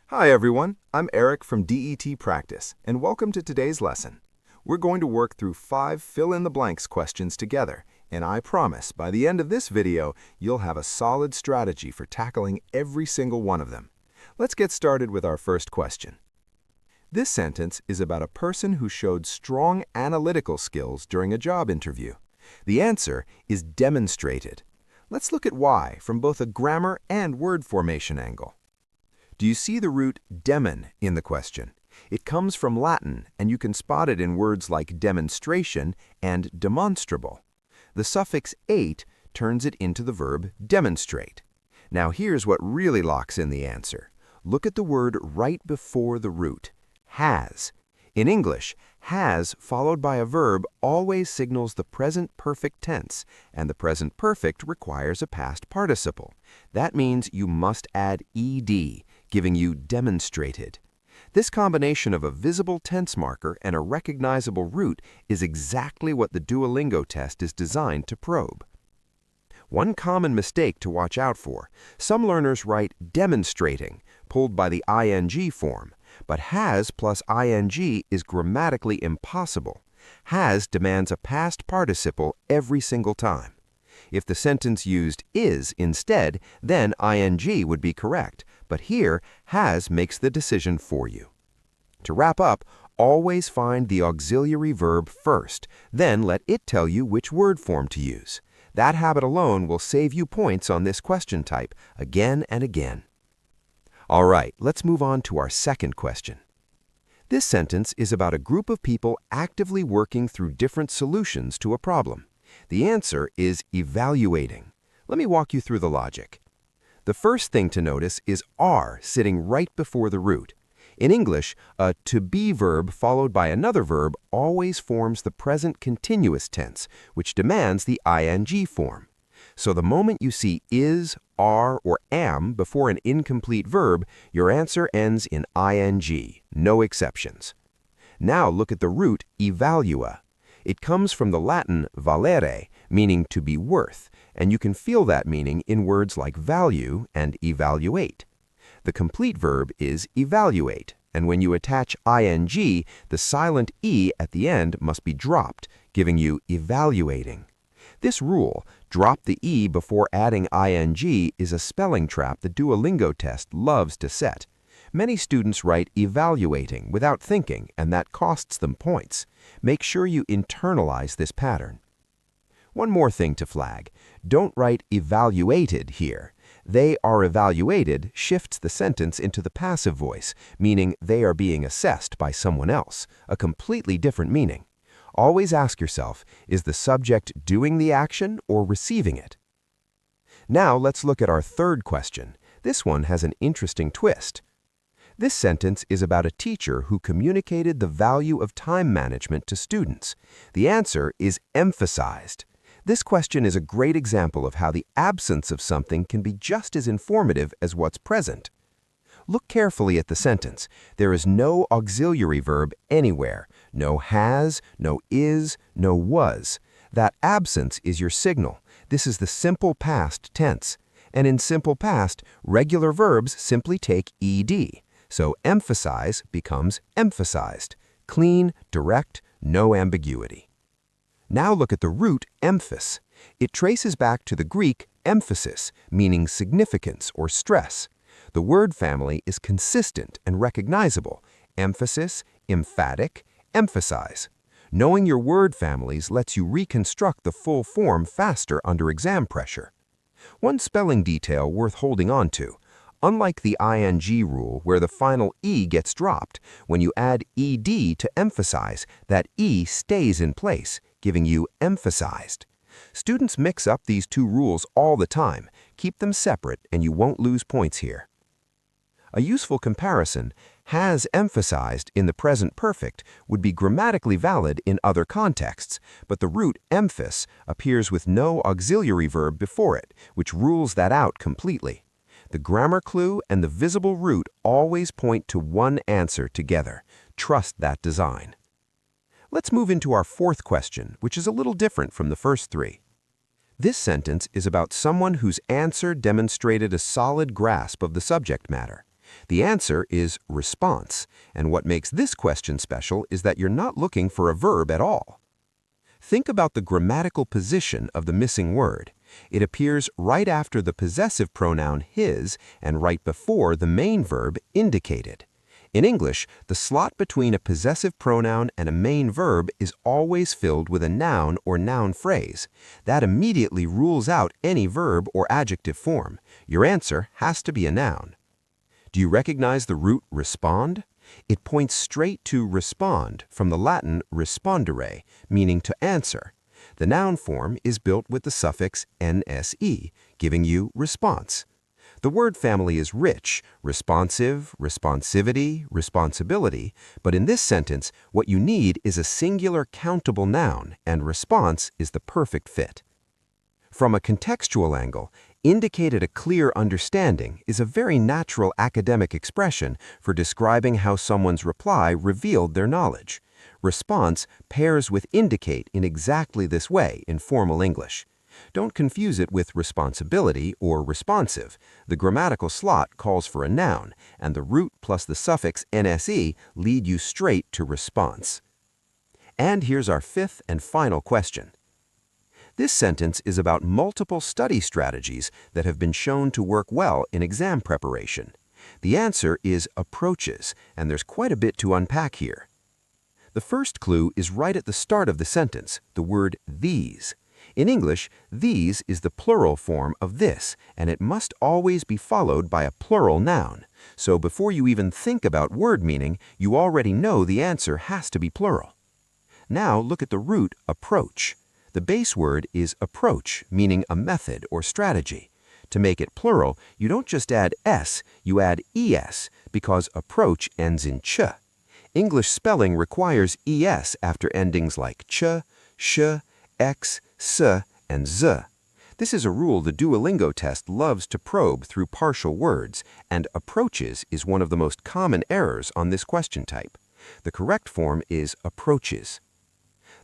Hi everyone, I'm Eric from DET Practice, and welcome to today's lesson. We're going to work through 5 fill-in-the-blanks questions together, and I promise by the end of this video, you'll have a solid strategy for tackling every single one of them. Let's get started with our first question. This sentence is about a person who showed strong analytical skills during a job interview. The answer is demonstrated. Let's look at why from both a grammar and word formation angle. Do you see the root demen in the question? It comes from Latin, and you can spot it in words like demonstration and demonstrable. The suffix ate turns it into the verb demonstrate. Now here's what really locks in the answer. Look at the word right before the root, has. In English, has followed by a verb always signals the present perfect tense, and the present perfect requires a past participle. That means you must add ed, giving you demonstrated. This combination of a visible tense marker and a recognizable root is exactly what the Duolingo test is designed to probe. One common mistake to watch out for: some learners write demonstrating, pulled by the ing form, but has plus ing is grammatically impossible. Has demands a past participle every single time. If the sentence used is instead, then ing would be correct, but here has makes the decision for you. To wrap up, always find the auxiliary verb first, then let it tell you which word form to use. That habit alone will save you points on this question type again and again. All right, let's move on to our second question. This sentence is about a group of people actively working through different solutions to a problem. The answer is evaluating. Let me walk you through the logic. The first thing to notice is are sitting right before the root. In English, a to be verb followed by another verb always forms the present continuous tense, which demands the ing form. So the moment you see is, are, or am before an incomplete verb, your answer ends in ing, no exceptions. Now look at the root evalua. It comes from the Latin valere, meaning to be worth, and you can feel that meaning in words like value and evaluate. The complete verb is evaluate, and when you attach ing, the silent e at the end must be dropped, giving you evaluating. This rule, drop the e before adding ing, is a spelling trap the Duolingo test loves to set. Many students write evaluating without thinking, and that costs them points. Make sure you internalize this pattern. One more thing to flag. Don't write evaluated here. They are evaluated shifts the sentence into the passive voice, meaning they are being assessed by someone else, a completely different meaning. Always ask yourself, is the subject doing the action or receiving it? Now let's look at our third question. This one has an interesting twist. This sentence is about a teacher who communicated the value of time management to students. The answer is emphasized. This question is a great example of how the absence of something can be just as informative as what's present. Look carefully at the sentence. There is no auxiliary verb anywhere. No has, no is, no was. That absence is your signal. This is the simple past tense. And in simple past, regular verbs simply take ed. So emphasize becomes emphasized. Clean, direct, no ambiguity. Now look at the root emphas. It traces back to the Greek emphasis, meaning significance or stress. The word family is consistent and recognizable. Emphasis, emphatic, emphasize. Knowing your word families lets you reconstruct the full form faster under exam pressure. One spelling detail worth holding on to. Unlike the ing rule where the final e gets dropped, when you add ed to emphasize, that e stays in place, giving you emphasized. Students mix up these two rules all the time. Keep them separate and you won't lose points here. A useful comparison, has emphasized in the present perfect would be grammatically valid in other contexts, but the root emphas appears with no auxiliary verb before it, which rules that out completely. The grammar clue and the visible root always point to one answer together. Trust that design. Let's move into our fourth question, which is a little different from the first three. This sentence is about someone whose answer demonstrated a solid grasp of the subject matter. The answer is response, and what makes this question special is that you're not looking for a verb at all. Think about the grammatical position of the missing word. It appears right after the possessive pronoun his and right before the main verb indicated. In English, the slot between a possessive pronoun and a main verb is always filled with a noun or noun phrase. That immediately rules out any verb or adjective form. Your answer has to be a noun. Do you recognize the root respond? It points straight to respond from the Latin respondere, meaning to answer. The noun form is built with the suffix nse, giving you response. The word family is rich, responsive, responsivity, responsibility, but in this sentence, what you need is a singular countable noun, and response is the perfect fit. From a contextual angle, indicated a clear understanding is a very natural academic expression for describing how someone's reply revealed their knowledge. Response pairs with indicate in exactly this way in formal English. Don't confuse it with responsibility or responsive. The grammatical slot calls for a noun, and the root plus the suffix nse lead you straight to response. And here's our fifth and final question. This sentence is about multiple study strategies that have been shown to work well in exam preparation. The answer is approaches, and there's quite a bit to unpack here. The first clue is right at the start of the sentence, the word these. In English, these is the plural form of this, and it must always be followed by a plural noun. So before you even think about word meaning, you already know the answer has to be plural. Now look at the root approach. The base word is approach, meaning a method or strategy. To make it plural, you don't just add s, you add es, because approach ends in ch. English spelling requires es after endings like ch, sh, x, s, and z. This is a rule the Duolingo test loves to probe through partial words, and approaches is one of the most common errors on this question type. The correct form is approaches.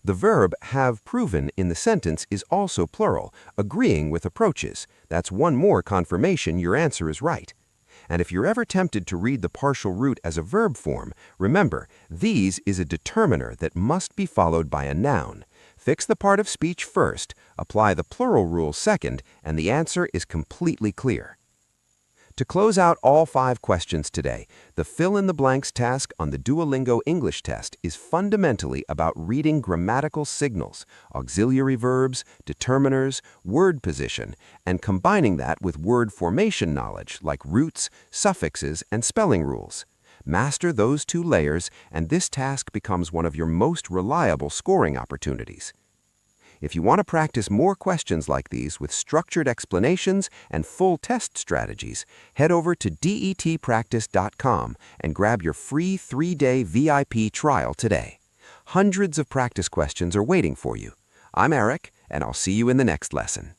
The verb have proven in the sentence is also plural, agreeing with approaches. That's one more confirmation your answer is right. And if you're ever tempted to read the partial root as a verb form, remember, these is a determiner that must be followed by a noun. Fix the part of speech first, apply the plural rule second, and the answer is completely clear. To close out all 5 questions today, the fill-in-the-blanks task on the Duolingo English test is fundamentally about reading grammatical signals, auxiliary verbs, determiners, word position, and combining that with word formation knowledge like roots, suffixes, and spelling rules. Master those 2 layers, and this task becomes one of your most reliable scoring opportunities. If you want to practice more questions like these with structured explanations and full test strategies, head over to detpractice.com and grab your free 3-day VIP trial today. Hundreds of practice questions are waiting for you. I'm Eric, and I'll see you in the next lesson.